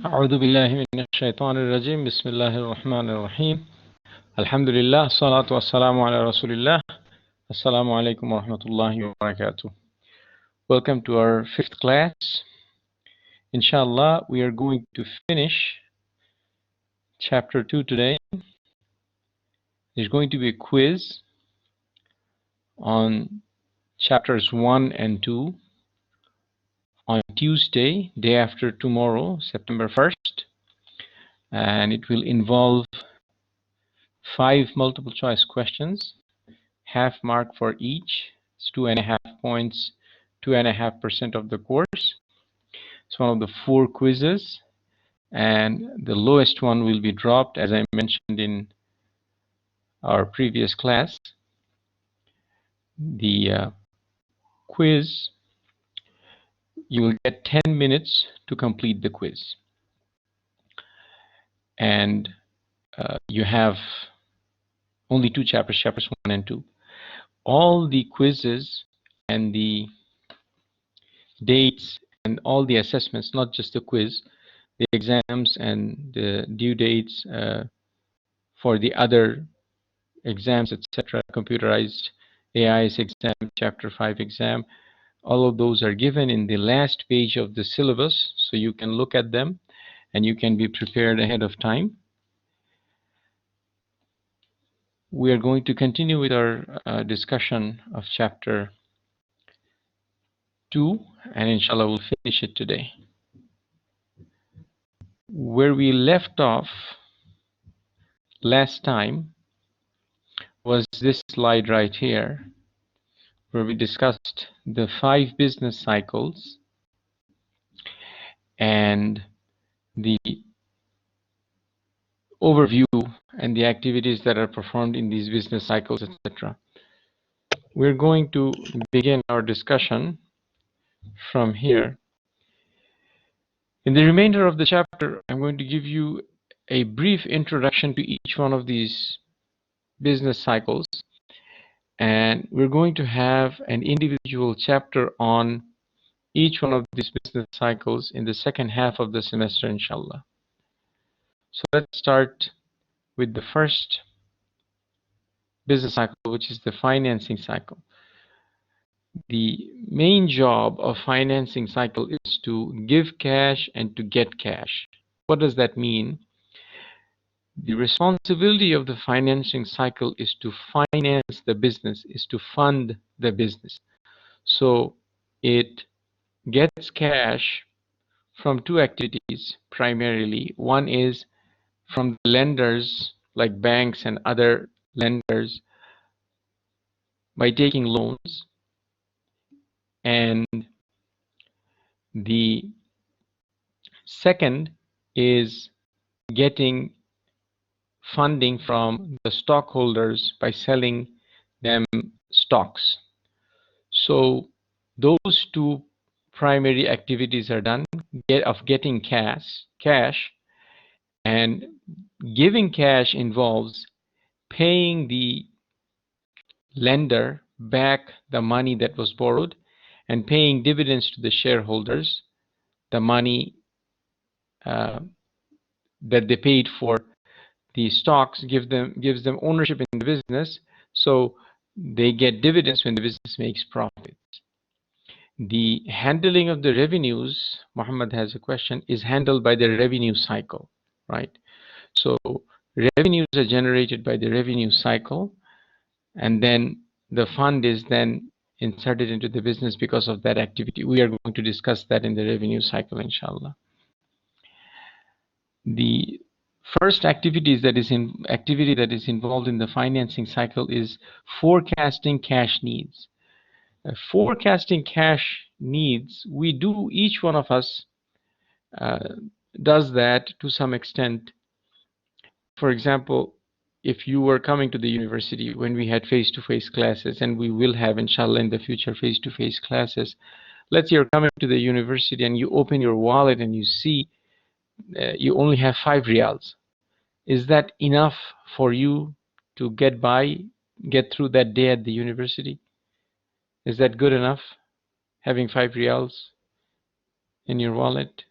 أعوذ بالله من الشيطان الرجيم بسم الله الرحمن الرحيم الحمد لله الصلاة والسلام على رسول الله السلام عليكم ورحمة الله وبركاته. Welcome to our fifth class. Inshallah, we are going to finish chapter 2 today. There's going to be a quiz on chapters 1 and 2 on Tuesday, day after tomorrow, September 1st, and it will involve 5 multiple choice questions, half mark for each. It's 2.5 points, 2.5% of the course. It's one of the 4 quizzes, and the lowest one will be dropped, as I mentioned in our previous class. The quiz, you will get 10 minutes to complete the quiz, and you have only 2 chapters, chapters 1 and 2. All the quizzes and the dates and all the assessments, not just the quiz, the exams and the due dates for the other exams, etc., computerized AIS exam, chapter 5 exam, all of those are given in the last page of the syllabus, so you can look at them and you can be prepared ahead of time. We are going to continue with our discussion of chapter 2, and inshallah we'll finish it today. Where we left off last time was this slide right here, where we discussed the 5 business cycles and the overview and the activities that are performed in these business cycles, etc. We're going to begin our discussion from here. In the remainder of the chapter, I'm going to give you a brief introduction to each one of these business cycles, and we're going to have an individual chapter on each one of these business cycles in the second half of the semester, inshallah. So let's start with the first business cycle, which is the financing cycle. The main job of financing cycle is to give cash and to get cash. What does that mean? The responsibility of the financing cycle is to finance the business, is to fund the business. So it gets cash from 2 activities primarily. One is from lenders like banks and other lenders by taking loans, and the second is getting funding from the stockholders by selling them stocks. So those 2 primary activities are done of getting cash, and giving cash involves paying the lender back the money that was borrowed and paying dividends to the shareholders, the money that they paid for the stocks gives them ownership in the business, so they get dividends when the business makes profits. The handling of the revenues, Muhammad has a question, is handled by the revenue cycle, right? So revenues are generated by the revenue cycle, and then the fund is then inserted into the business because of that activity. We are going to discuss that in the revenue cycle, inshallah. The first activity that is involved in the financing cycle is forecasting cash needs. Forecasting cash needs, each one of us does that to some extent. For example, if you were coming to the university when we had face-to-face classes, and we will have inshallah in the future face-to-face classes, let's say you're coming to the university and you open your wallet and you see you only have 5 riyals. Is that enough for you to get through that day at the university? Is that good enough, having 5 riyals in your wallet?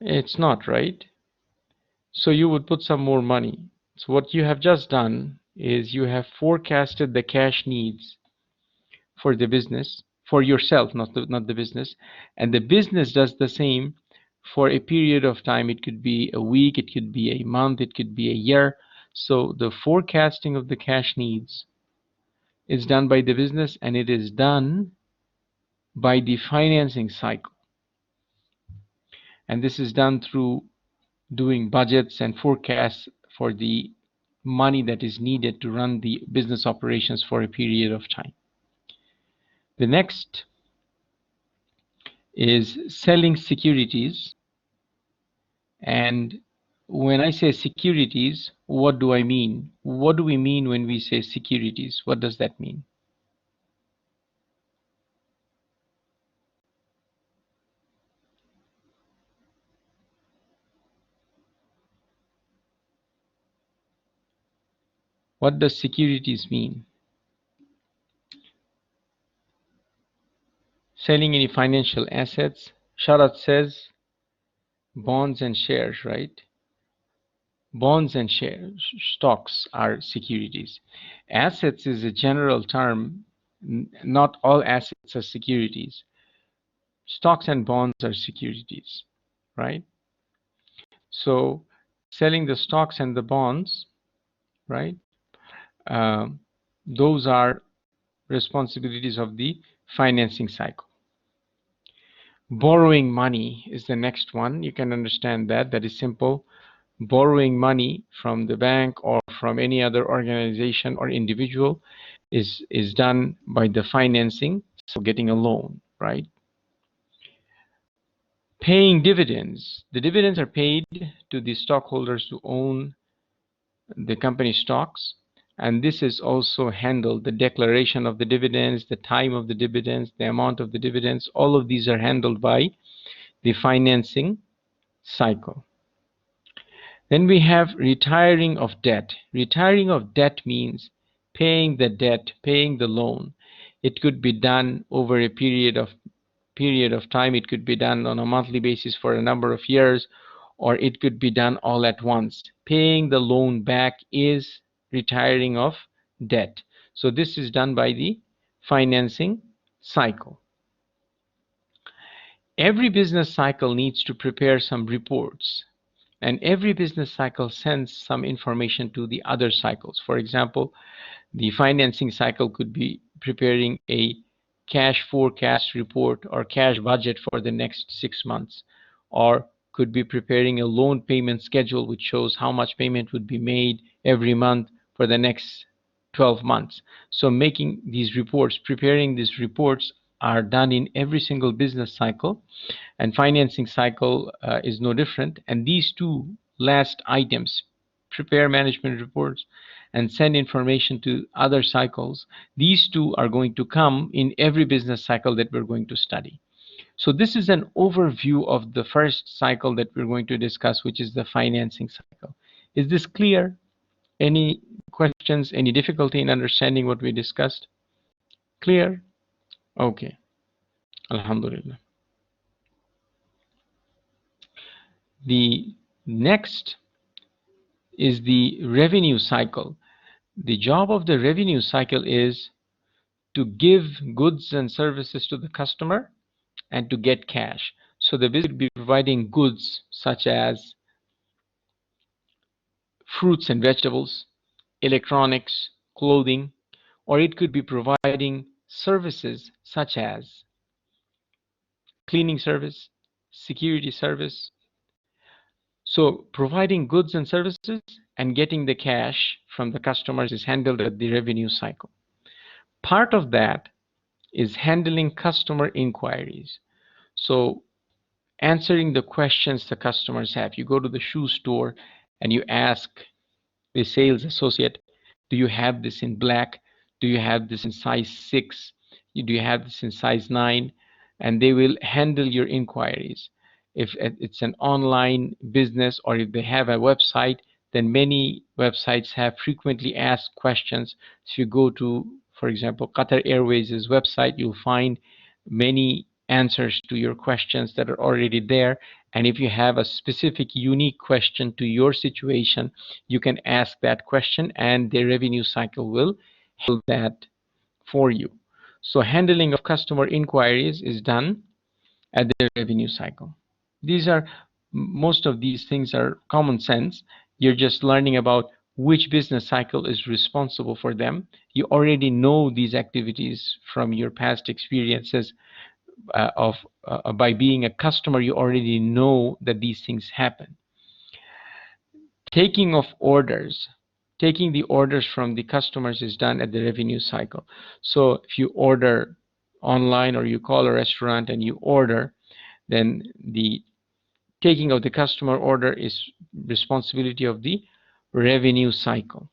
It's not, right? So you would put some more money. So what you have just done is you have forecasted the cash needs for the business, for yourself, not the business, and the business does the same for a period of time. It could be a week, it could be a month, it could be a year. So the forecasting of the cash needs is done by the business, and it is done by the financing cycle. And this is done through doing budgets and forecasts for the money that is needed to run the business operations for a period of time. The next is selling securities. And when I say securities, what do I mean? What do we mean when we say securities? What does that mean? What does securities mean? Selling any financial assets. Sharat says bonds and shares, right? Bonds and shares, stocks are securities. Assets is a general term. Not all assets are securities. Stocks and bonds are securities, right? So selling the stocks and the bonds, right? Um, those are responsibilities of the financing cycle. Borrowing money is the next one. You can understand that. That is simple. Borrowing money from the bank or from any other organization or individual is done by the financing, so getting a loan, right? Paying dividends. The dividends are paid to the stockholders who own the company stocks, and this is also handled. The declaration of the dividends, the time of the dividends, the amount of the dividends, all of these are handled by the financing cycle. Then we have retiring of debt. Retiring of debt means paying the debt, paying the loan. It could be done over a period of time. It could be done on a monthly basis for a number of years, or it could be done all at once. Paying the loan back is retiring of debt. So this is done by the financing cycle. Every business cycle needs to prepare some reports, and every business cycle sends some information to the other cycles. For example, the financing cycle could be preparing a cash forecast report or cash budget for the next 6 months, or could be preparing a loan payment schedule which shows how much payment would be made every month for the next 12 months. So making these reports, preparing these reports are done in every single business cycle, and financing cycle is no different. And these two last items, prepare management reports and send information to other cycles, these two are going to come in every business cycle that we're going to study. So this is an overview of the first cycle that we're going to discuss, which is the financing cycle. Is this clear? Any questions, any difficulty in understanding what we discussed? Clear? Okay. Alhamdulillah. The next is the revenue cycle. The job of the revenue cycle is to give goods and services to the customer and to get cash. So the business would be providing goods such as fruits and vegetables, electronics, clothing, or it could be providing services such as cleaning service, security service. So providing goods and services and getting the cash from the customers is handled at the revenue cycle. Part of that is handling customer inquiries. So answering the questions the customers have. You go to the shoe store and you ask the sales associate, do you have this in black? Do you have this in size 6? Do you have this in size 9? And they will handle your inquiries. If it's an online business or if they have a website, then many websites have frequently asked questions. So you go to, for example, Qatar Airways' website, you'll find many answers to your questions that are already there, And if you have a specific unique question to your situation, you can ask that question and the revenue cycle will handle that for you. So handling of customer inquiries is done at the revenue cycle. These are, most of these things are common sense. You're just learning about which business cycle is responsible for them. You already know these activities from your past experiences of by being a customer. You already know that these things happen. Taking of orders, taking the orders from the customers is done at the revenue cycle. So if you order online or you call a restaurant and you order, then the taking of the customer order is responsibility of the revenue cycle.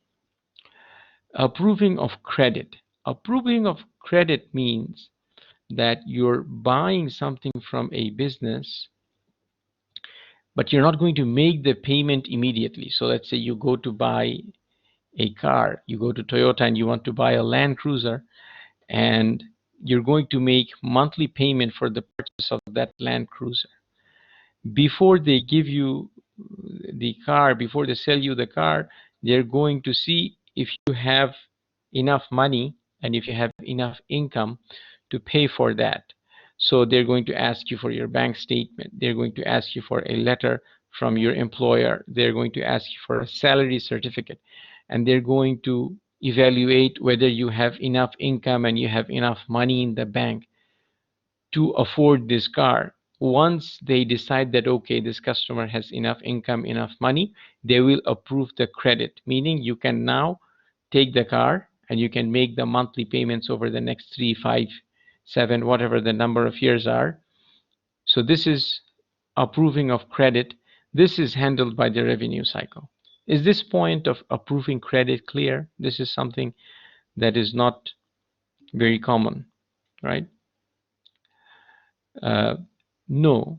Approving of credit. Approving of credit means that you're buying something from a business, but you're not going to make the payment immediately. So let's say you go to buy a car, you go to Toyota and you want to buy a Land Cruiser, and you're going to make monthly payment for the purchase of that Land Cruiser. Before they give you the car, before they sell you the car, they're going to see if you have enough money and if you have enough income to pay for that. So they're going to ask you for your bank statement. They're going to ask you for a letter from your employer. They're going to ask you for a salary certificate. And they're going to evaluate whether you have enough income and you have enough money in the bank to afford this car. Once they decide that, okay, this customer has enough income, enough money, they will approve the credit, meaning you can now take the car and you can make the monthly payments over the next 3, 5, 7, whatever the number of years are. So this is approving of credit. This is handled by the revenue cycle. Is this point of approving credit clear? This is something that is not very common, right? No,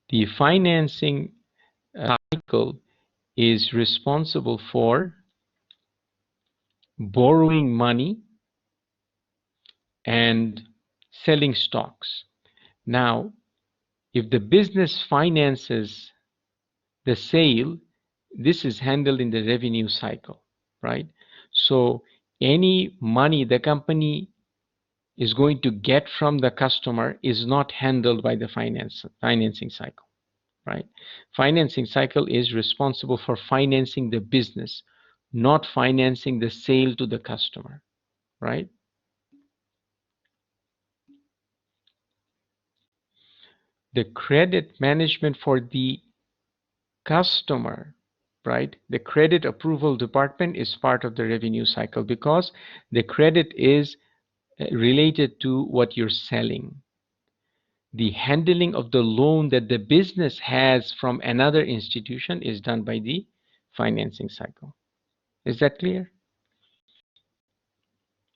the financing cycle is responsible for borrowing money and selling stocks. Now, if the business finances the sale, this is handled in the revenue cycle, right? So any money the company is going to get from the customer is not handled by the financing cycle, right? Financing cycle is responsible for financing the business, not financing the sale to the customer, right? The credit management for the customer, right? The credit approval department is part of the revenue cycle because the credit is related to what you're selling. The handling of the loan that the business has from another institution is done by the financing cycle. Is that clear?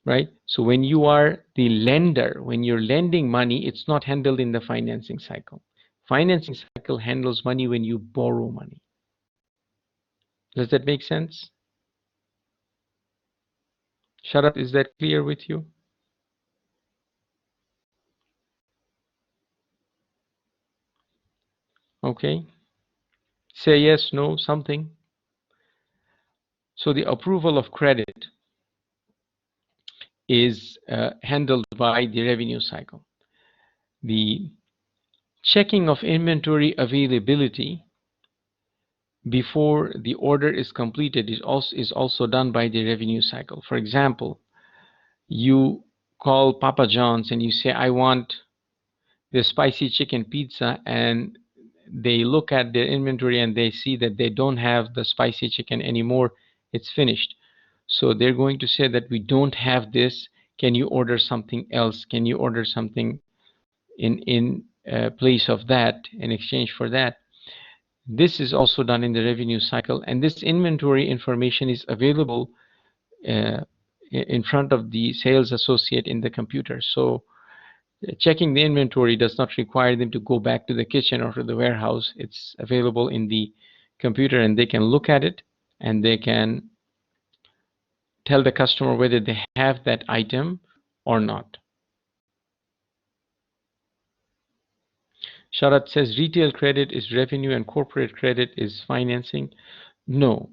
Right? So when you are the lender, when you're lending money, it's not handled in the financing cycle. Financing cycle handles money when you borrow money. Does that make sense? Sharaf, is that clear with you? Okay. Say yes, no, something. So the approval of credit is handled by the revenue cycle. The checking of inventory availability before the order is completed is also done by the revenue cycle. For example, you call Papa John's and you say, I want the spicy chicken pizza, and they look at their inventory and they see that they don't have the spicy chicken anymore. It's finished. So they're going to say that we don't have this. Can you order something else? Can you order something in place of that, in exchange for that? This is also done in the revenue cycle, and this inventory information is available uh, in front of the sales associate in the computer. So checking the inventory does not require them to go back to the kitchen or to the warehouse. It's available in the computer and they can look at it and they can tell the customer whether they have that item or not. Sharat says retail credit is revenue and corporate credit is financing. No,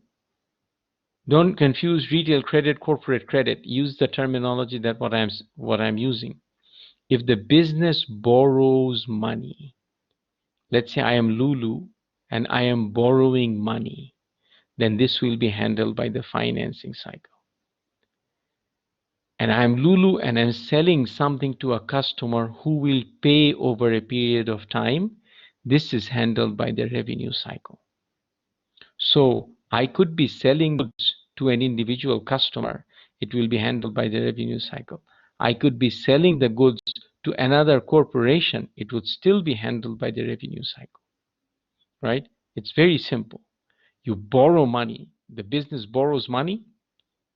don't confuse retail credit, corporate credit. Use the terminology that what I'm using. If the business borrows money, let's say I am Lulu and I am borrowing money, then this will be handled by the financing cycle. And I'm Lulu and I'm selling something to a customer who will pay over a period of time. This is handled by the revenue cycle. So I could be selling goods to an individual customer. It will be handled by the revenue cycle. I could be selling the goods to another corporation. It would still be handled by the revenue cycle, right? It's very simple. You borrow money. The business borrows money.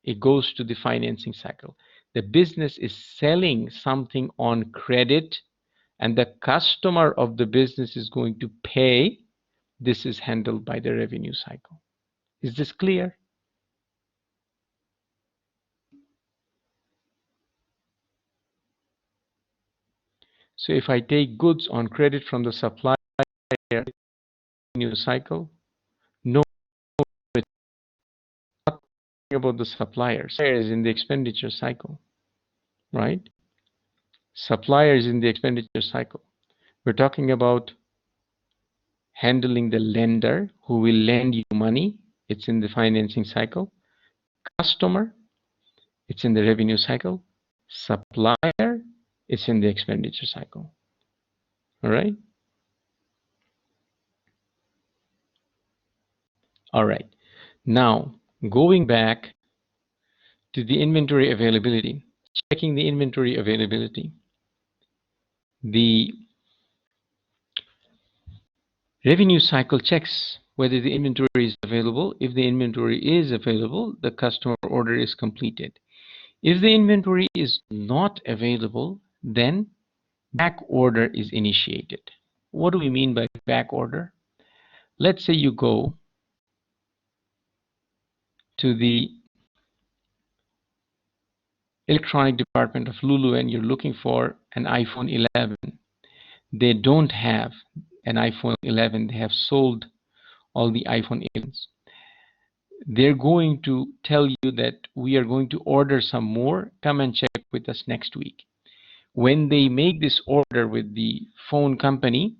It goes to the financing cycle. The business is selling something on credit and the customer of the business is going to pay. This is handled by the revenue cycle. Is this clear? So if I take goods on credit from the supplier, revenue cycle, no, it's not about the suppliers. Supplier is in the expenditure cycle, right? Supplier is in the expenditure cycle. We're talking about handling the lender who will lend you money. It's in the financing cycle. Customer, it's in the revenue cycle. Supplier, it's in the expenditure cycle. All right. All right. Now, going back to the inventory availability, checking the inventory availability. The revenue cycle checks whether the inventory is available. If the inventory is available, the customer order is completed. If the inventory is not available, then back order is initiated. What do we mean by back order? Let's say you go to the electronic department of Lulu and you're looking for an iPhone 11. They don't have an iPhone 11. They have sold all the iPhone 11s. They're going to tell you that we are going to order some more. Come and check with us next week. When they make this order with the phone company,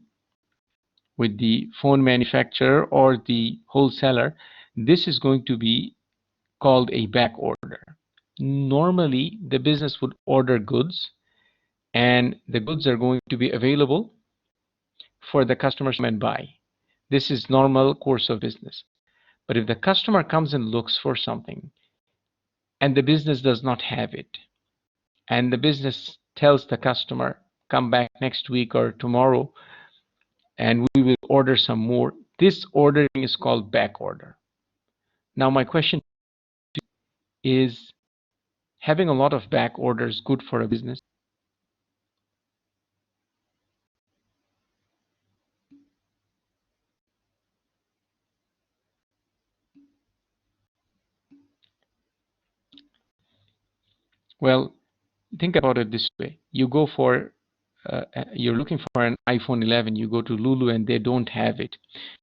with the phone manufacturer or the wholesaler, this is going to be called a back order. Normally, the business would order goods and the goods are going to be available for the customer to come and buy. This is normal course of business. But if the customer comes and looks for something and the business does not have it, and the business tells the customer, come back next week or tomorrow and we will order some more, this ordering is called back order. Now my question is, having a lot of back orders good for a business? Well, think about it this way. You go for, you're looking for an iPhone 11, you go to Lulu and they don't have it.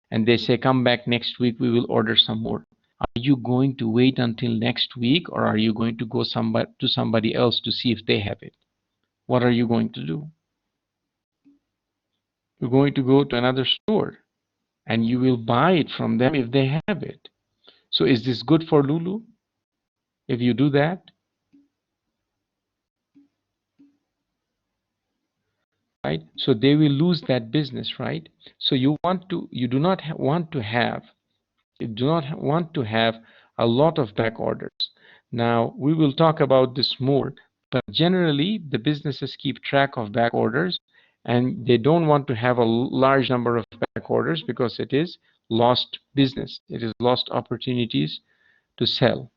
And they say, come back next week, we will order some more. Are you going to wait until next week or are you going to go to somebody else to see if they have it? What are you going to do? You're going to go to another store and you will buy it from them if they have it. So is this good for Lulu if you do that? Right? So they will lose that business, right? So you do not want to have a lot of back orders. Now we will talk about this more, but generally the businesses keep track of back orders and they don't want to have a large number of back orders because it is lost business. It is lost opportunities to sell.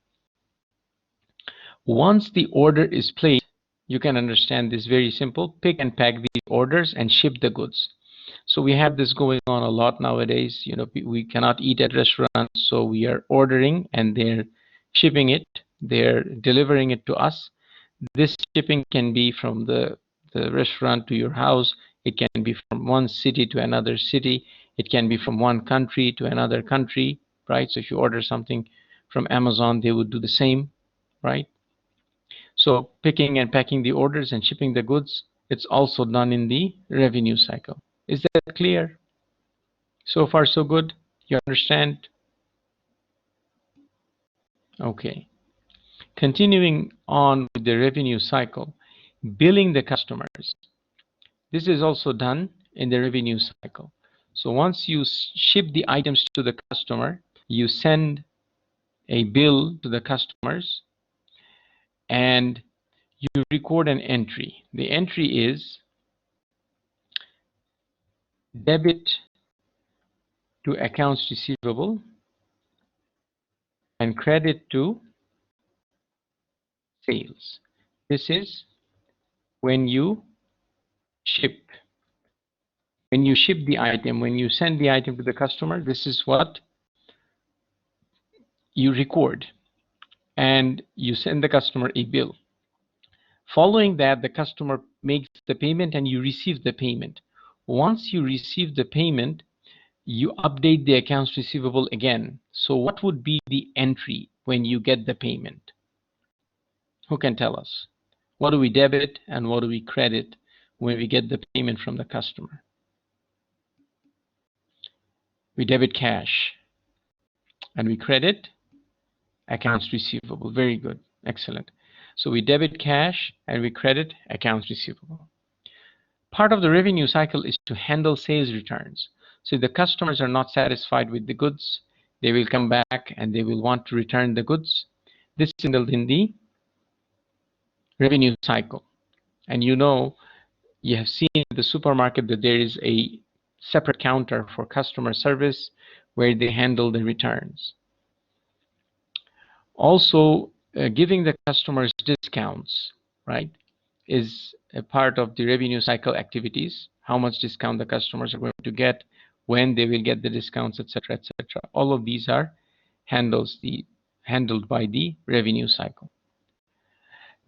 Once the order is placed, you can understand this very simple. Pick and pack these orders and ship the goods. So we have this going on a lot nowadays. You know, we cannot eat at restaurants, so we are ordering and they're shipping it. They're delivering it to us. This shipping can be from the restaurant to your house. It can be from one city to another city. It can be from one country to another country, right? So if you order something from Amazon, they would do the same, right? So picking and packing the orders and shipping the goods, it's also done in the revenue cycle. Is that clear? So far, so good? You understand? Okay. Continuing on with the revenue cycle, billing the customers. This is also done in the revenue cycle. So once you ship the items to the customer, you send a bill to the customers and you record an entry. The entry is debit to accounts receivable and credit to sales. This is when you ship. When you ship the item, when you send the item to the customer, this is what you record. And you send the customer a bill. Following that, the customer makes the payment and you receive the payment. Once you receive the payment, you update the accounts receivable again. So what would be the entry when you get the payment? Who can tell us? What do we debit and what do we credit when we get the payment from the customer? We debit cash and we credit accounts receivable. Very good. Excellent. So we debit cash and we credit accounts receivable. Part of the revenue cycle is to handle sales returns. So if the customers are not satisfied with the goods, they will come back and they will want to return the goods. This is handled in the revenue cycle. And you know, you have seen in the supermarket that there is a separate counter for customer service where they handle the returns. Also, giving the customers discounts, right, is a part of the revenue cycle activities. How much discount the customers are going to get, when they will get the discounts, etc., etc. All of these are handled by the revenue cycle.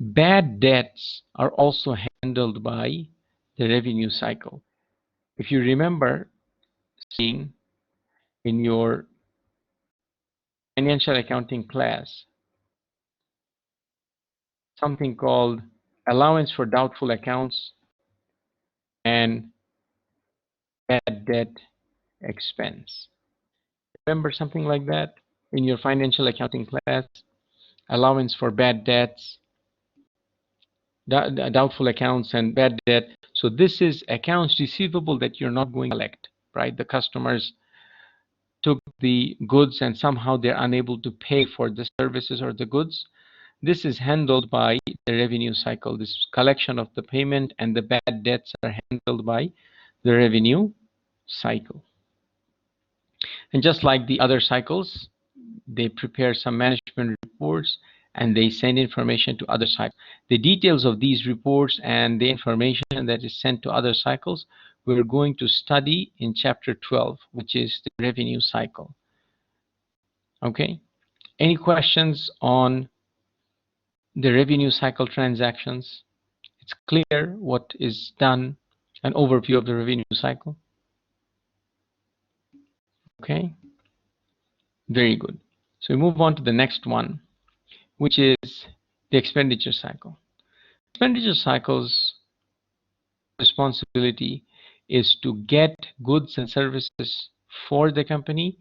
Bad debts are also handled by the revenue cycle. If you remember seeing in your financial accounting class something called allowance for doubtful accounts and bad debt expense. Remember something like that in your financial accounting class? Allowance for bad debts, doubtful accounts, and bad debt. So this is accounts receivable that you're not going to collect, right? The customers took the goods and somehow they're unable to pay for the services or the goods. This is handled by the revenue cycle. This collection of the payment and the bad debts are handled by the revenue cycle. And just like the other cycles, they prepare some management reports and they send information to other cycles. The details of these reports and the information that is sent to other cycles, we're going to study in chapter 12, which is the revenue cycle. Okay? Any questions on the revenue cycle transactions? It's clear what is done, an overview of the revenue cycle. Okay? Very good. So we move on to the next one, which is the expenditure cycle. Expenditure cycle's responsibility is to get goods and services for the company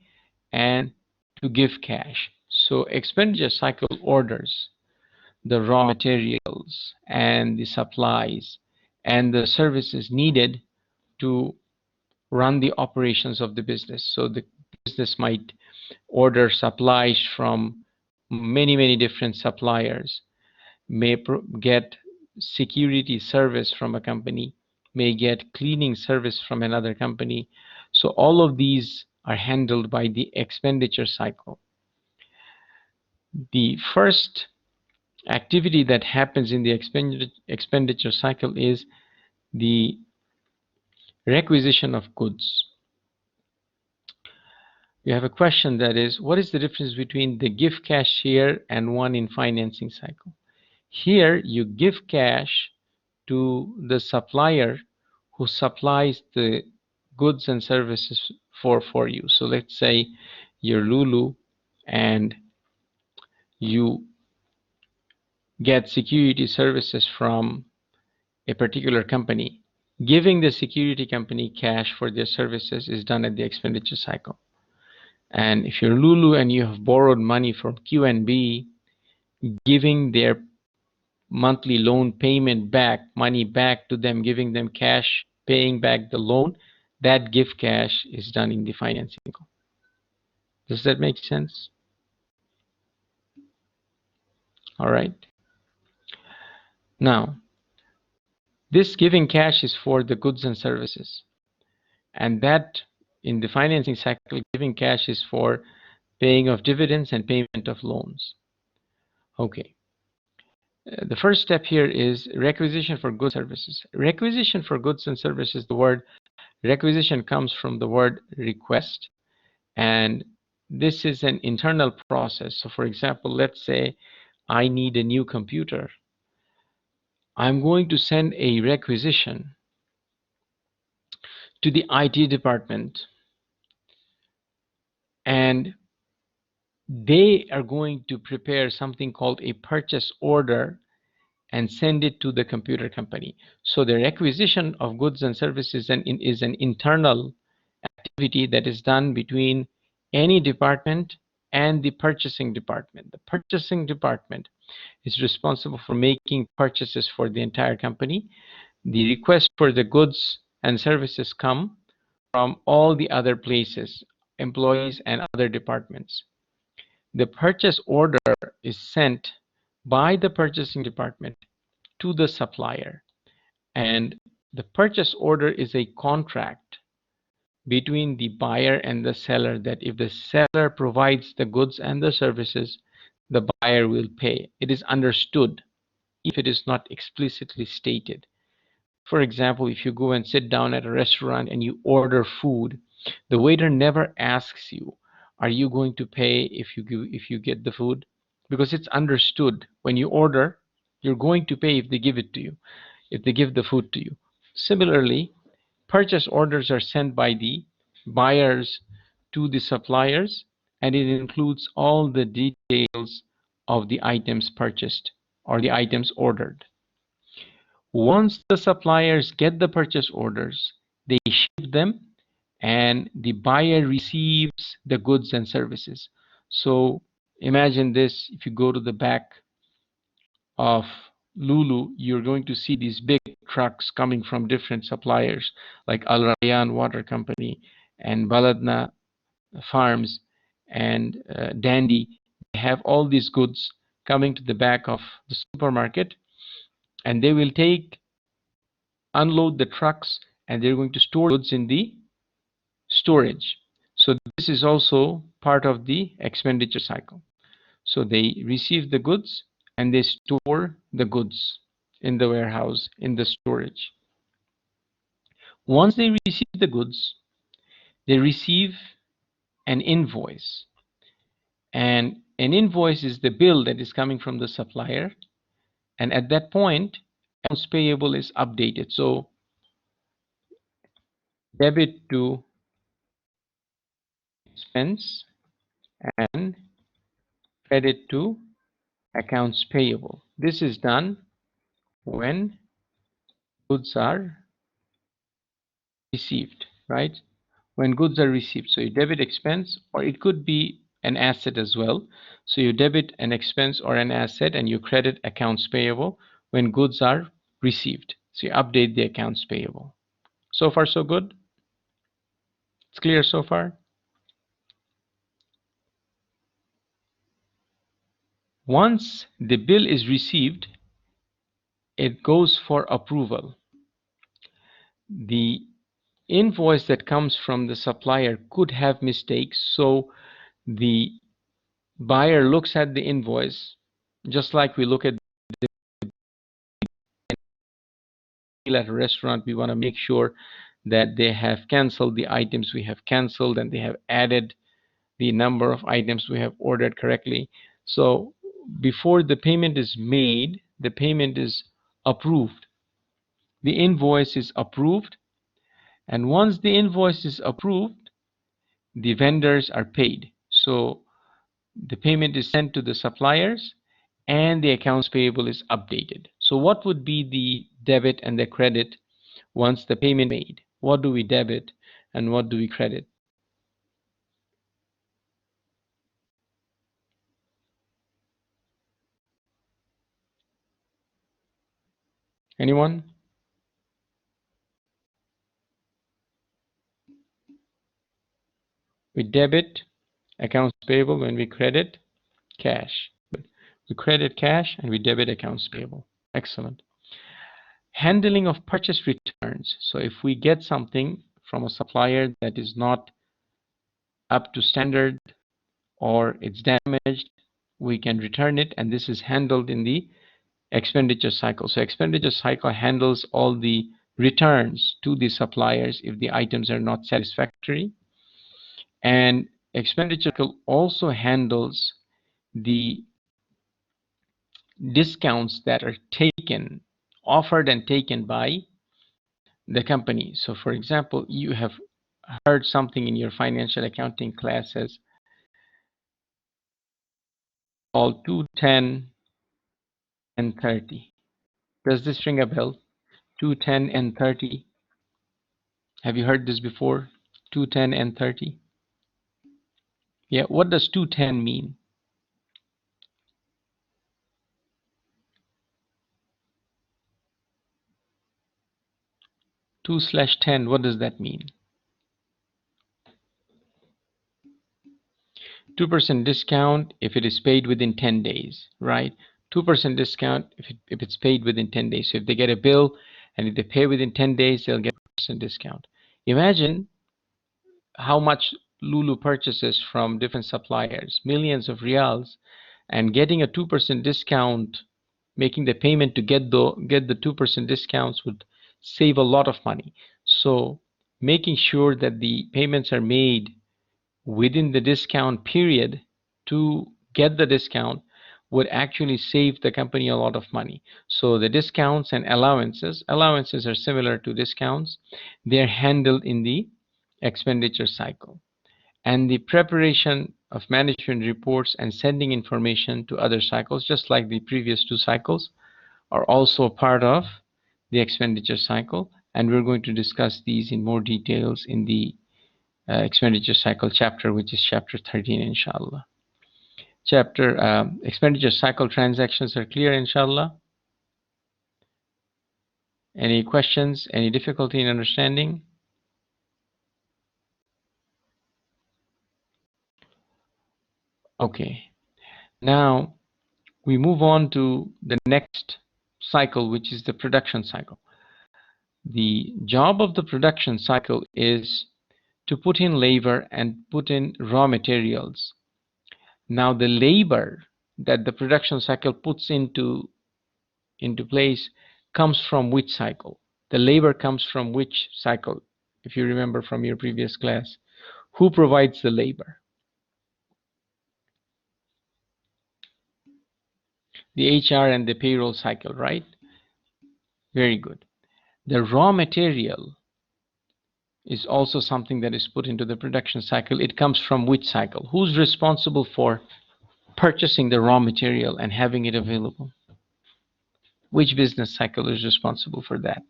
and to give cash. So expenditure cycle orders the raw materials and the supplies and the services needed to run the operations of the business. So the business might order supplies from many different suppliers, may get security service from a company, may get cleaning service from another company. So all of these are handled by the expenditure cycle. The first activity that happens in the expenditure cycle is the requisition of goods. You have a question that is, what is the difference between the give cash here and one in financing cycle? Here you give cash to the supplier who supplies the goods and services for you. So let's say you're Lulu and you get security services from a particular company. Giving the security company cash for their services is done at the expenditure cycle. And if you're Lulu and you have borrowed money from QNB, giving their monthly loan payment back, money back to them, giving them cash, paying back the loan, that give cash is done in the financing cycle. Does that make sense? All right. Now, this giving cash is for the goods and services. And that in the financing cycle, giving cash is for paying of dividends and payment of loans. Okay. The first step here is requisition for goods and services. Requisition for goods and services, the word requisition comes from the word request. And this is an internal process. So for example, let's say I need a new computer. I'm going to send a requisition to the IT department, and they are going to prepare something called a purchase order and send it to the computer company. So the requisition of goods and services is an internal activity that is done between any department and the purchasing department. The purchasing department is responsible for making purchases for the entire company. The request for the goods and services come from all the other places, employees and other departments. The purchase order is sent by the purchasing department to the supplier, and the purchase order is a contract between the buyer and the seller, that if the seller provides the goods and the services, the buyer will pay. It is understood if it is not explicitly stated. For example, if you go and sit down at a restaurant and you order food, the waiter never asks you, are you going to pay if you get the food? Because it's understood when you order, you're going to pay if they give it to you, if they give the food to you. Similarly, purchase orders are sent by the buyers to the suppliers, and it includes all the details of the items purchased or the items ordered. Once the suppliers get the purchase orders, they ship them and the buyer receives the goods and services. So imagine this: if you go to the back of Lulu, you're going to see these big trucks coming from different suppliers like Al Rayyan Water Company and Baladna Farms and Dandy. They have all these goods coming to the back of the supermarket, and they will unload the trucks, and they're going to store goods in the storage. So this is also part of the expenditure cycle. So they receive the goods and they store the goods in the warehouse, in the storage. Once they receive the goods, they receive an invoice. And an invoice is the bill that is coming from the supplier. And at that point, accounts payable is updated. So debit to expense and credit to accounts payable. This is done when goods are received, right? When goods are received. So you debit expense, or it could be an asset as well. So you debit an expense or an asset and you credit accounts payable when goods are received. So you update the accounts payable. So far, so good? It's clear so far? Once the bill is received, it goes for approval. The invoice that comes from the supplier could have mistakes, so the buyer looks at the invoice just like we look at the bill at a restaurant. We want to make sure that they have canceled the items we have canceled and they have added the number of items we have ordered correctly. So before the payment is made, the payment is approved. The invoice is approved And once the invoice is approved, the vendors are paid. So the payment is sent to the suppliers and the accounts payable is updated. So what would be the debit and the credit once the payment made? What do we debit and what do we credit? Anyone? We debit accounts payable when we credit cash. We credit cash and we debit accounts payable. Excellent. Handling of purchase returns. So if we get something from a supplier that is not up to standard or it's damaged, we can return it, and this is handled in the expenditure cycle. So expenditure cycle handles all the returns to the suppliers if the items are not satisfactory, and expenditure cycle also handles the discounts that are taken, offered and taken by the company. So for example, you have heard something in your financial accounting classes called 210 and 30. Does this ring a bell? 210 and 30. Have you heard this before? 210 and 30. Yeah, what does 210 mean? 2/10, what does that mean? 2% discount if it is paid within 10 days, right? 2% discount if it's paid within 10 days. So if they get a bill and if they pay within 10 days, they'll get a percent discount. Imagine how much Lulu purchases from different suppliers, millions of reals, and getting a 2% discount, making the payment to get the 2% discounts would save a lot of money. So making sure that the payments are made within the discount period to get the discount would actually save the company a lot of money. So the discounts and allowances are similar to discounts. They're handled in the expenditure cycle. And the preparation of management reports and sending information to other cycles, just like the previous two cycles, are also part of the expenditure cycle. And we're going to discuss these in more details in the expenditure cycle chapter, which is chapter 13, inshallah. Expenditure cycle transactions are clear, inshallah. Any questions, any difficulty in understanding? Okay, now we move on to the next cycle, which is the production cycle. The job of the production cycle is to put in labor and put in raw materials. Now the labor that the production cycle puts into place comes from which cycle? The labor comes from which cycle? If you remember from your previous class, who provides the labor? The HR and the payroll cycle, right? Very good. The raw material is also something that is put into the production cycle. It comes from which cycle? Who's responsible for purchasing the raw material and having it available? Which business cycle is responsible for that?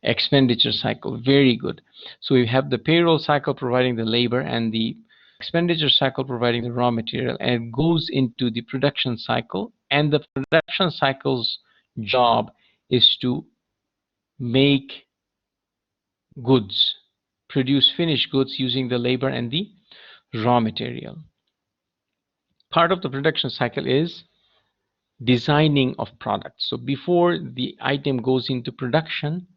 Expenditure cycle. Very good. So we have the payroll cycle providing the labor and the expenditure cycle providing the raw material, and it goes into the production cycle, and the production cycle's job is to make goods, produce finished goods using the labor and the raw material. Part of the production cycle is designing of products. So before the item goes into production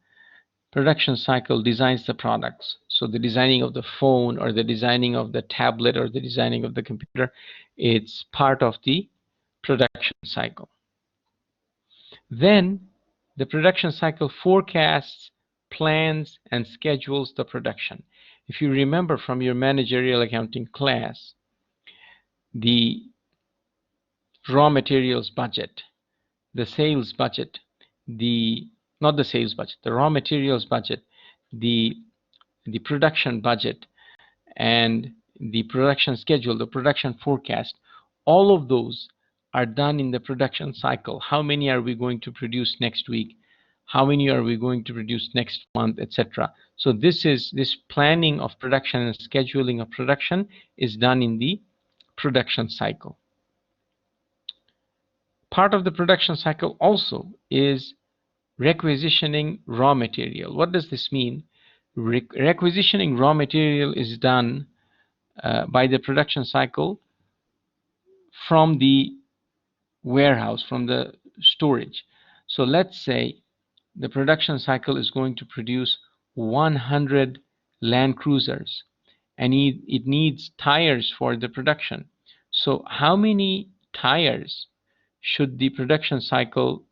cycle designs the products. So the designing of the phone or the designing of the tablet or the designing of the computer, it's part of the production cycle. Then the production cycle forecasts, plans, and schedules the production. If you remember from your managerial accounting class, the raw materials budget, the sales budget, the not the sales budget, the raw materials budget, the the production budget, and the production schedule, the production forecast, all of those are done in the production cycle. How many are we going to produce next week? How many are we going to produce next month, etc. So this planning of production and scheduling of production is done in the production cycle. Part of the production cycle also is requisitioning raw material. What does this mean? Requisitioning raw material is done by the production cycle from the warehouse, from the storage. So let's say the production cycle is going to produce 100 Land Cruisers, and it needs tires for the production. So how many tires should the production cycle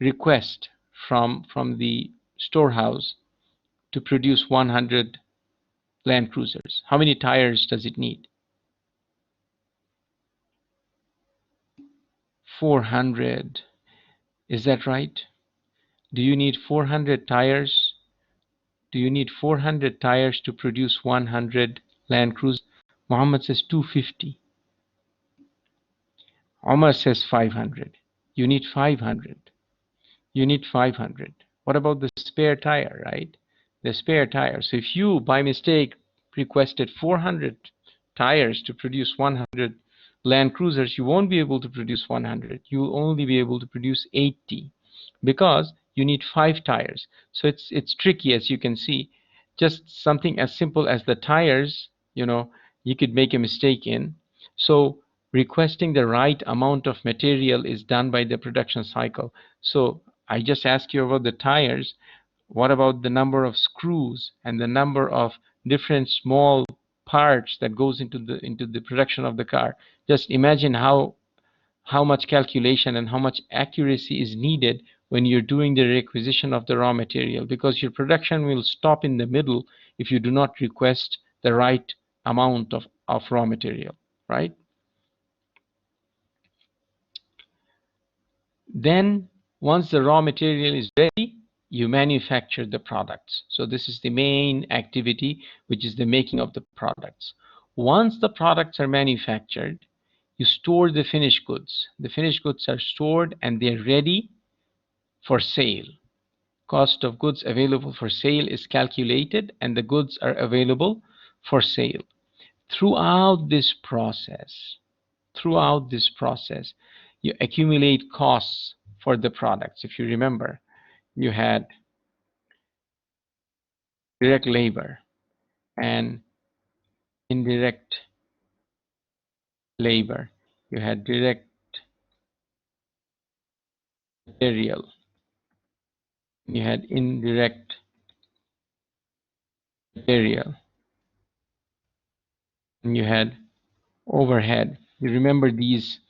request from the storehouse to produce 100 Land Cruisers? How many tires does it need? 400. Is that right? Do you need 400 tires? Do you need 400 tires to produce 100 Land Cruisers? Muhammad says 250. Omar says 500. You need 500. You need 500. What about the spare tire, right? The spare tire. So if you, by mistake, requested 400 tires to produce 100 Land Cruisers, you won't be able to produce 100. You'll only be able to produce 80 because you need 5 tires. So it's tricky, as you can see. Just something as simple as the tires, you could make a mistake in. So requesting the right amount of material is done by the production cycle. So I just asked you about the tires. What about the number of screws and the number of different small parts that goes into the production of the car? Just imagine how much calculation and how much accuracy is needed when you're doing the requisition of the raw material, because your production will stop in the middle if you do not request the right amount of raw material, right? Then once the raw material is ready, you manufacture the products. So this is the main activity, which is the making of the products. Once the products are manufactured, you store the finished goods. The finished goods are stored and they're ready for sale. Cost of goods available for sale is calculated and the goods are available for sale. Throughout this process, you accumulate costs for the products. If you remember, you had direct labor and indirect labor. You had direct material. You had indirect material. And you had overhead. You remember these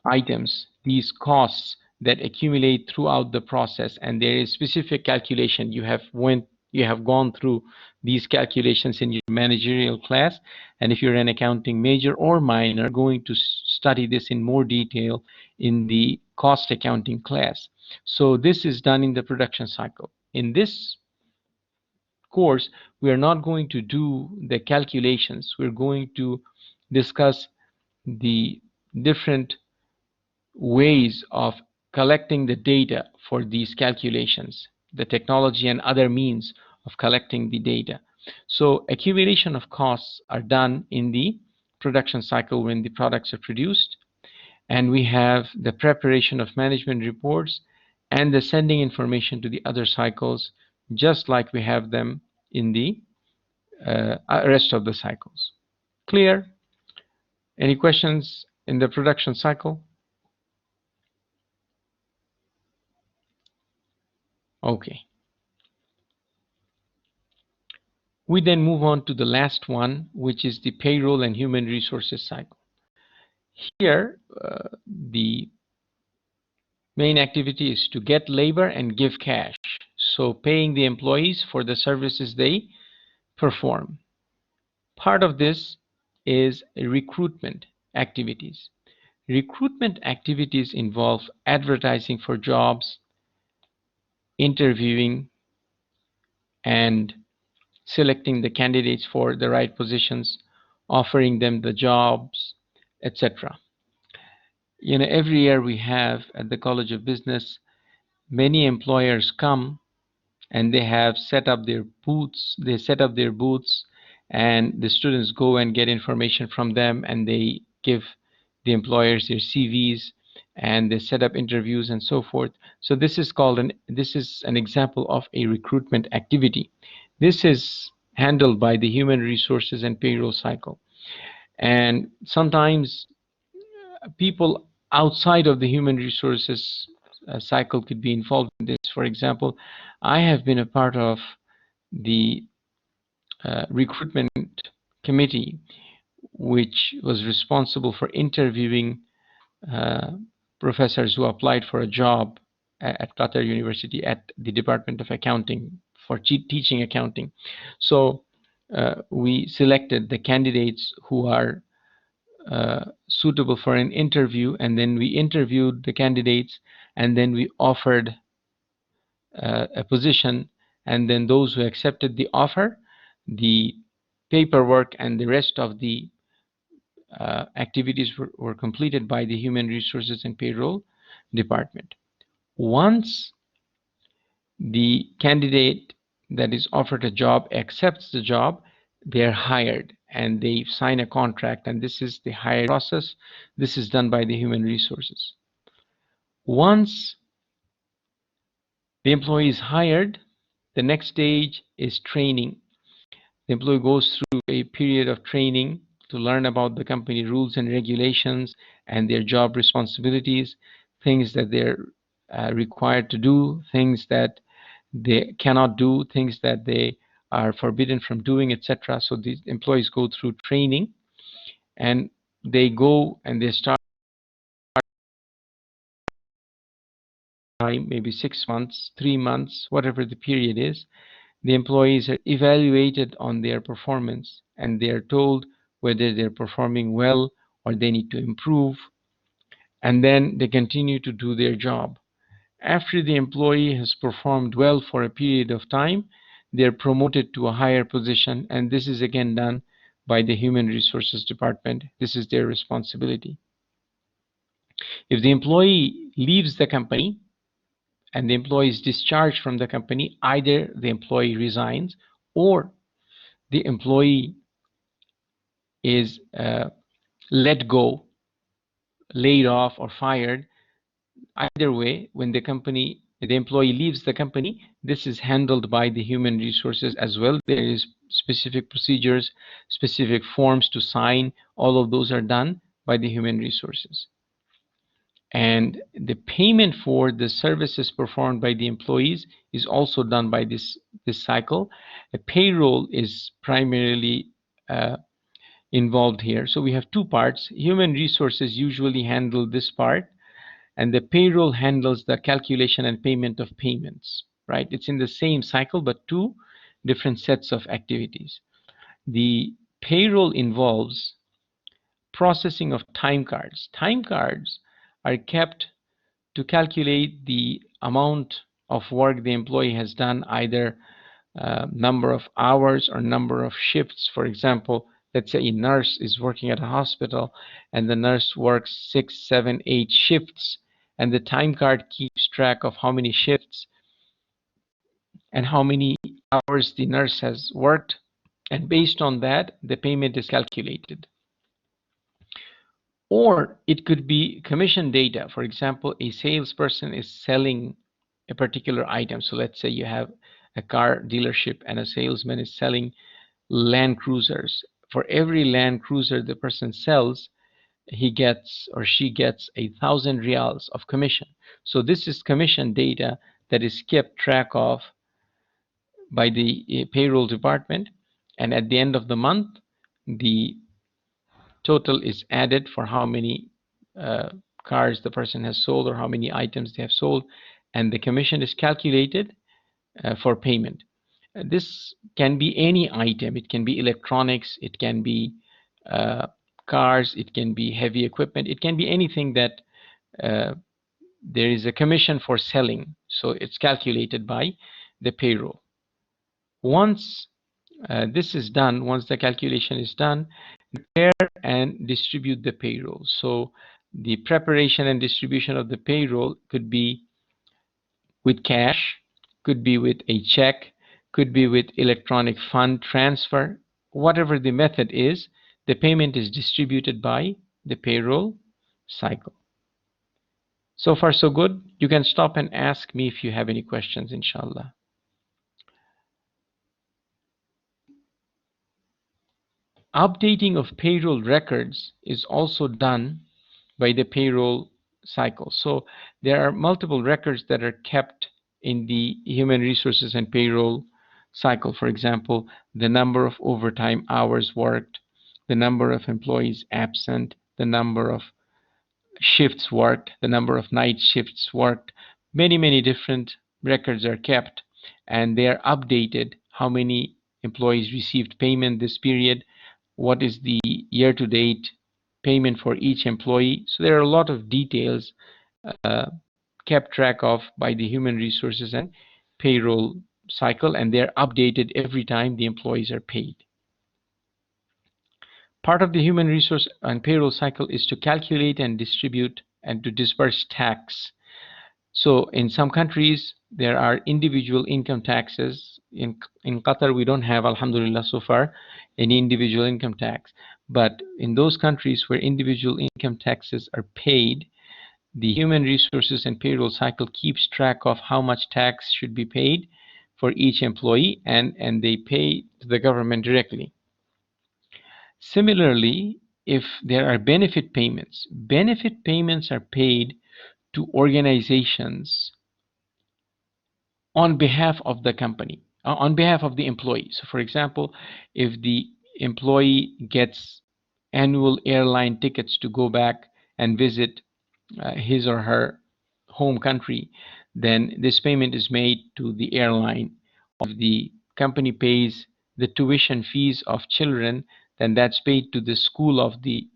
items, these costs that accumulate throughout the process, and there is specific calculation. You have gone through these calculations in your managerial class, and if you're an accounting major or minor, going to study this in more detail in the cost accounting class. So this is done in the production cycle. In this course, we are not going to do the calculations. We're going to discuss the different ways of collecting the data for these calculations, the technology and other means of collecting the data. So accumulation of costs are done in the production cycle when the products are produced, and we have the preparation of management reports and the sending information to the other cycles, just like we have them in the rest of the cycles. Clear? Any questions in the production cycle? Okay. We then move on to the last one, which is the payroll and human resources cycle. Here, the main activity is to get labor and give cash. So paying the employees for the services they perform. Part of this is recruitment activities. Recruitment activities involve advertising for jobs, interviewing, and selecting the candidates for the right positions, offering them the jobs, etc. Every year we have at the College of Business, many employers come and they have set up their booths. They set up their booths, and the students go and get information from them, and they give the employers their CVs, and they set up interviews and so forth. So this is an example of a recruitment activity. This is handled by the human resources and payroll cycle. And sometimes people outside of the human resources cycle could be involved in this. For example, I have been a part of the recruitment committee, which was responsible for interviewing uh, professors who applied for a job at Qatar University at the Department of Accounting for teaching accounting. So we selected the candidates who are suitable for an interview, and then we interviewed the candidates, and then we offered a position, and then those who accepted the offer, the paperwork and the rest of the activities were completed by the human resources and payroll department. Once the candidate that is offered a job accepts the job, they're hired and they sign a contract, and this is the hiring process. This is done by the human resources. Once the employee is hired, the next stage is training. The employee goes through a period of training to learn about the company rules and regulations and their job responsibilities, things that they're required to do, things that they cannot do, things that they are forbidden from doing, etc. So these employees go through training, and they go and they start time, maybe 6 months, 3 months, whatever the period is. The employees are evaluated on their performance, and they are told whether they're performing well or they need to improve, and then they continue to do their job. After the employee has performed well for a period of time, they're promoted to a higher position, and this is again done by the human resources department. This is their responsibility. If the employee leaves the company and the employee is discharged from the company, either the employee resigns or the employee is let go, laid off, or fired. Either way, when the employee leaves the company, this is handled by the human resources as well. There is specific procedures, specific forms to sign. All of those are done by the human resources. And the payment for the services performed by the employees is also done by this cycle. A payroll is primarily involved here. So we have two parts. Human resources usually handle this part, and the payroll handles the calculation and payment of payments, right? It's in the same cycle, but two different sets of activities. The payroll involves processing of time cards. Time cards are kept to calculate the amount of work the employee has done, either number of hours or number of shifts. For example, let's say a nurse is working at a hospital and the nurse works 6, 7, 8 shifts, and the time card keeps track of how many shifts and how many hours the nurse has worked, and based on that the payment is calculated. Or it could be commission data. For example, a salesperson is selling a particular item. So let's say you have a car dealership and a salesman is selling Land Cruisers. For every Land Cruiser the person sells, he gets or she gets 1,000 rials of commission. So this is commission data that is kept track of by the payroll department, and at the end of the month the total is added for how many uh, cars the person has sold or how many items they have sold, and the commission is calculated for payment. This can be any item. It can be electronics, it can be uh, cars, it can be heavy equipment, it can be anything that uh, there is a commission for selling. So it's calculated by the payroll. Once this is done, once the calculation is done, prepare and distribute the payroll. So the preparation and distribution of the payroll could be with cash, could be with a check, could be with electronic fund transfer. Whatever the method is, the payment is distributed by the payroll cycle. So far, so good. You can stop and ask me if you have any questions, inshallah. Updating of payroll records is also done by the payroll cycle. So there are multiple records that are kept in the human resources and payroll cycle. For example, the number of overtime hours worked, the number of employees absent, the number of shifts worked, the number of night shifts worked. Many different records are kept, and they are updated. How many employees received payment this period? What is the year to date payment for each employee? So there are a lot of details uh, kept track of by the human resources and payroll cycle, and they're updated every time the employees are paid. Part of the human resource and payroll cycle is to calculate and distribute and to disperse tax. So in some countries, there are individual income taxes. In Qatar, we don't have, alhamdulillah, so far, any individual income tax. But in those countries where individual income taxes are paid, the human resources and payroll cycle keeps track of how much tax should be paid for each employee, and they pay to the government directly. Similarly, if there are benefit payments are paid to organizations on behalf of the company, on behalf of the employee. So, for example, if the employee gets annual airline tickets to go back and visit his or her home country, then this payment is made to the airline. If the company pays the tuition fees of children, then that's paid to the school of the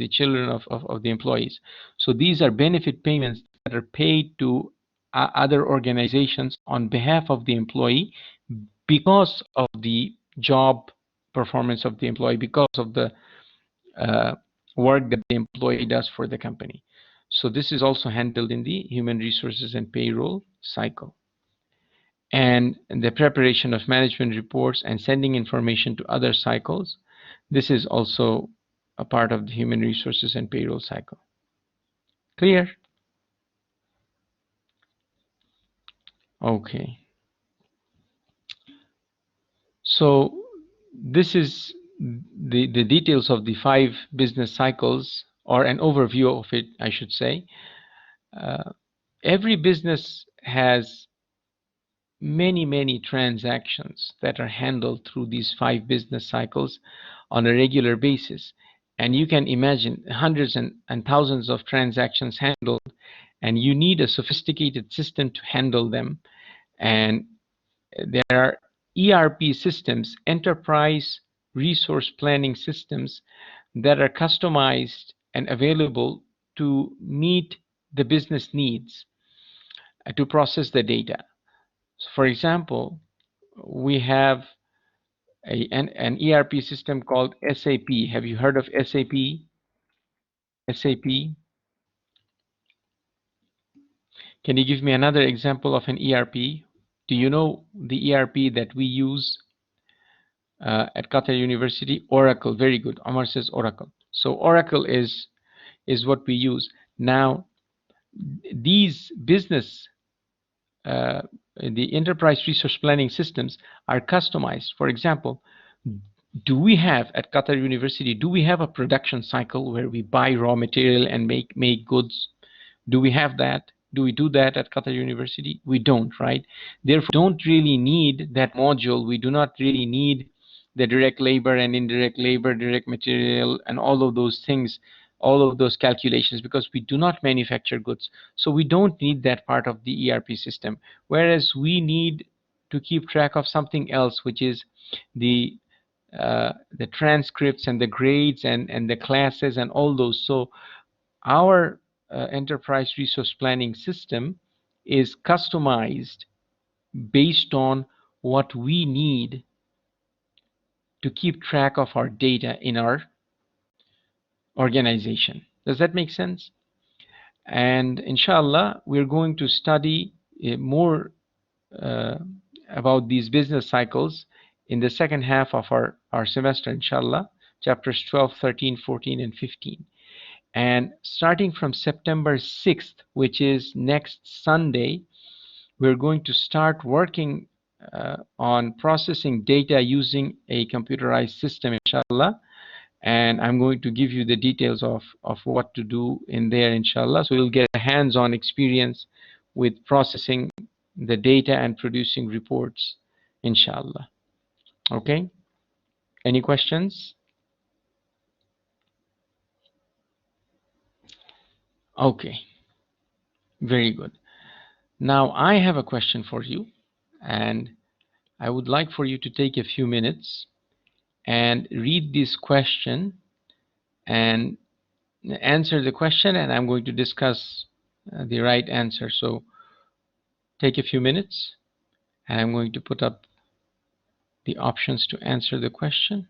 children of the employees. So these are benefit payments that are paid to other organizations on behalf of the employee because of the job performance of the employee, because of the uh, work that the employee does for the company. So this is also handled in the human resources and payroll cycle. And the preparation of management reports and sending information to other cycles, this is also a part of the human resources and payroll cycle. Clear? Okay. So this is the details of the 5 business cycles, or an overview of it, I should say. Every business has many transactions that are handled through these 5 business cycles on a regular basis. And you can imagine hundreds and thousands of transactions handled, and you need a sophisticated system to handle them. And there are ERP systems, enterprise resource planning systems, that are customized and available to meet the business needs to process the data. So for example, we have an ERP system called SAP. Have you heard of SAP? SAP? Can you give me another example of an ERP? Do you know the ERP that we use at Qatar University? Oracle. Very good. Omar says Oracle. So Oracle is what we use. Now, these business, uh, the enterprise resource planning systems are customized. For example, do we have at Qatar University, do we have a production cycle where we buy raw material and make goods? Do we have that? Do we do that at Qatar University? We don't, right? Therefore, we don't really need that module. We do not really need the direct labor and indirect labor, direct material, and all of those things, all of those calculations, because we do not manufacture goods. So we don't need that part of the ERP system. Whereas we need to keep track of something else, which is the transcripts and the grades and the classes and all those. So our enterprise resource planning system is customized based on what we need to keep track of our data in our organization. Does that make sense? And inshallah, we're going to study more uh, about these business cycles in the second half of our semester, inshallah, chapters 12, 13, 14, and 15. And starting from September 6th, which is next Sunday, we're going to start working on processing data using a computerized system, inshallah. And I'm going to give you the details of what to do in there, inshallah. So you'll get a hands-on experience with processing the data and producing reports, inshallah. Okay? Any questions? Okay, very good. Now I have a question for you, and I would like for you to take a few minutes and read this question and answer the question, and I'm going to discuss the right answer. So take a few minutes, and I'm going to put up the options to answer the question.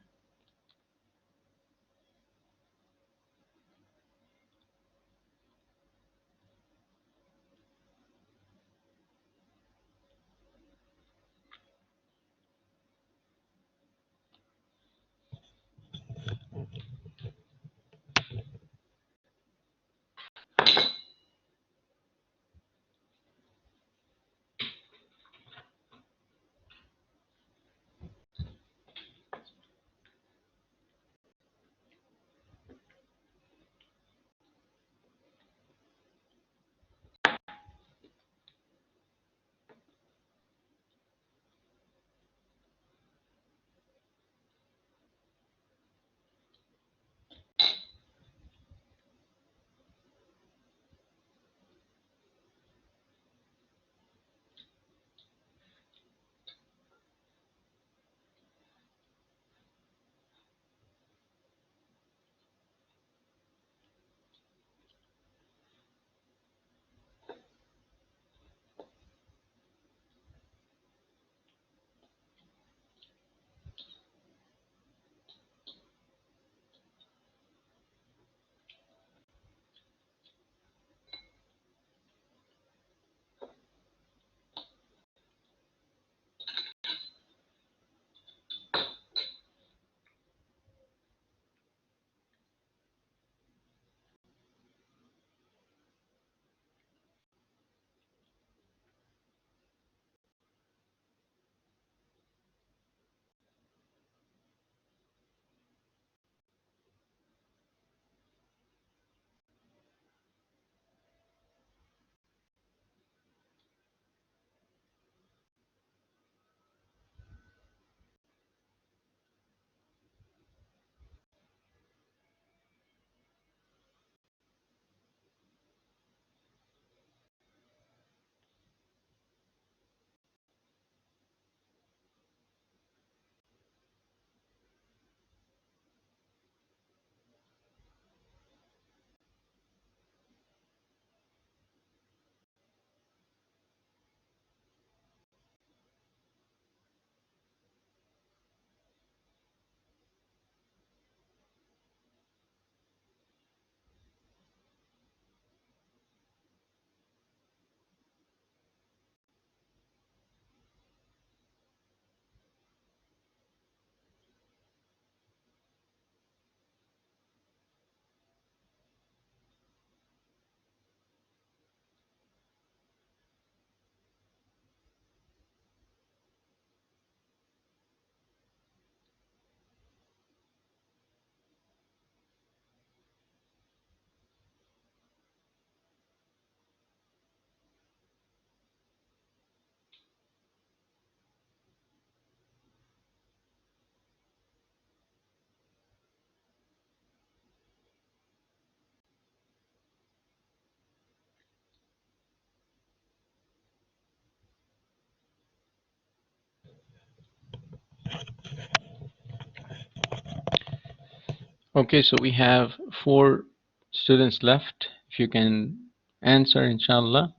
Okay, so we have 4 students left. If you can answer, inshallah,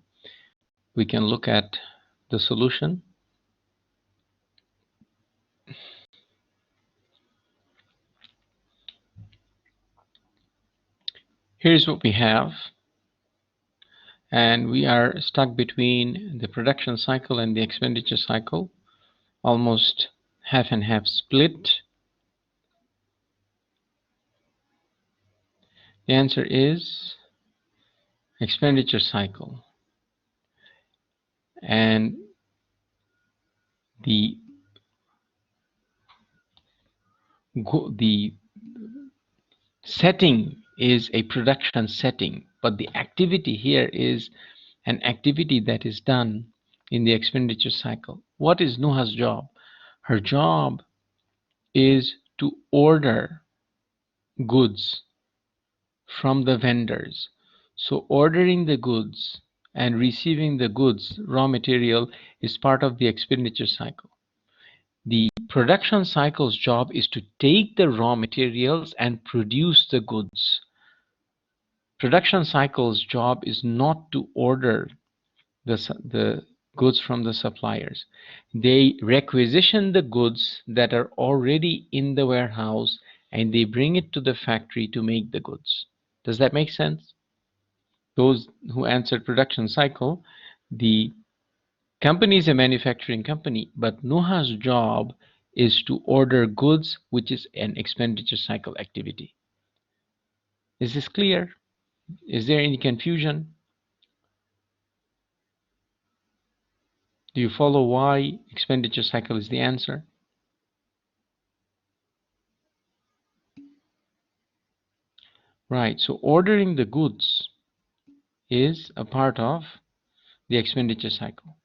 we can look at the solution. Here's what we have. And we are stuck between the production cycle and the expenditure cycle, almost half and half split. The answer is expenditure cycle. And the setting is a production setting, but the activity here is an activity that is done in the expenditure cycle. What is Nuha's job? Her job is to order goods from the vendors. So ordering the goods and receiving the goods, raw material, is part of the expenditure cycle. The production cycle's job is to take the raw materials and produce the goods. Production cycle's job is not to order the goods from the suppliers. They requisition the goods that are already in the warehouse and they bring it to the factory to make the goods. Does that make sense? Those who answered production cycle, the company is a manufacturing company, but Nuha's job is to order goods, which is an expenditure cycle activity. Is this clear? Is there any confusion? Do you follow why expenditure cycle is the answer? Right, so ordering the goods is a part of the expenditure cycle.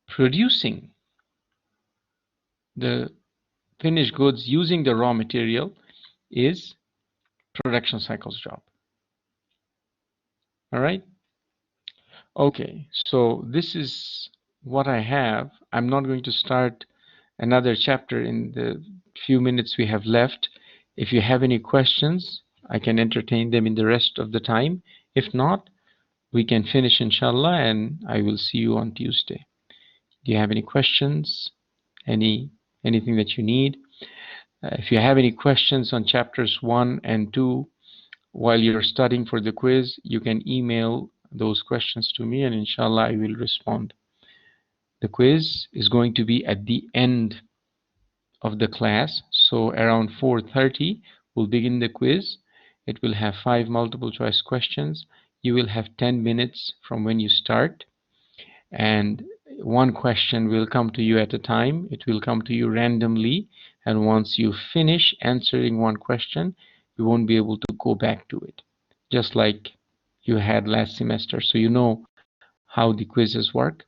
Producing the finished goods using the raw material is production cycle's job. All right? Okay, so this is what I have. I'm not going to start another chapter in the few minutes we have left. If you have any questions, I can entertain them in the rest of the time. If not, we can finish inshallah, and I will see you on Tuesday. Do you have any questions? Anything that you need? If you have any questions on chapters 1 and 2 while you're studying for the quiz, you can email those questions to me and inshallah I will respond. The quiz is going to be at the end of the class, so around 4:30 we'll begin the quiz. It will have 5 multiple choice questions. You will have 10 minutes from when you start, and one question will come to you at a time. It will come to you randomly, and once you finish answering one question, you won't be able to go back to it, just like you had last semester. So you know how the quizzes work.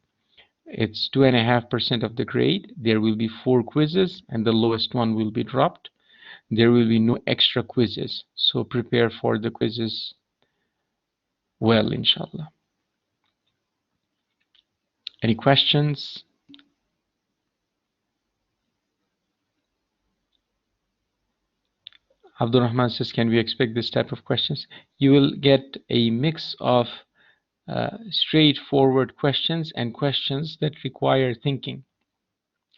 It's 2.5% of the grade. There will be 4 quizzes and the lowest one will be dropped. There will be no extra quizzes, so prepare for the quizzes well, inshallah. Any questions? Abdul Rahman says, can we expect this type of questions? You will get a mix of straightforward questions and questions that require thinking.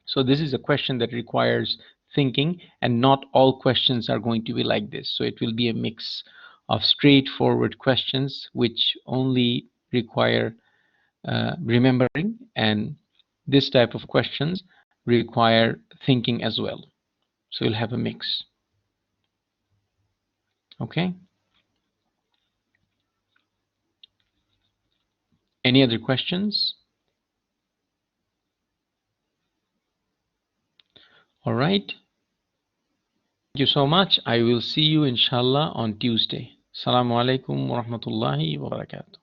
So this is a question that requires thinking, and not all questions are going to be like this. So it will be a mix of straightforward questions which only require remembering, and this type of questions require thinking as well. So you'll have a mix. Okay. Any other questions? All right. Thank you so much. I will see you inshallah on Tuesday. Assalamu alaikum wa rahmatullahi wa barakatuh.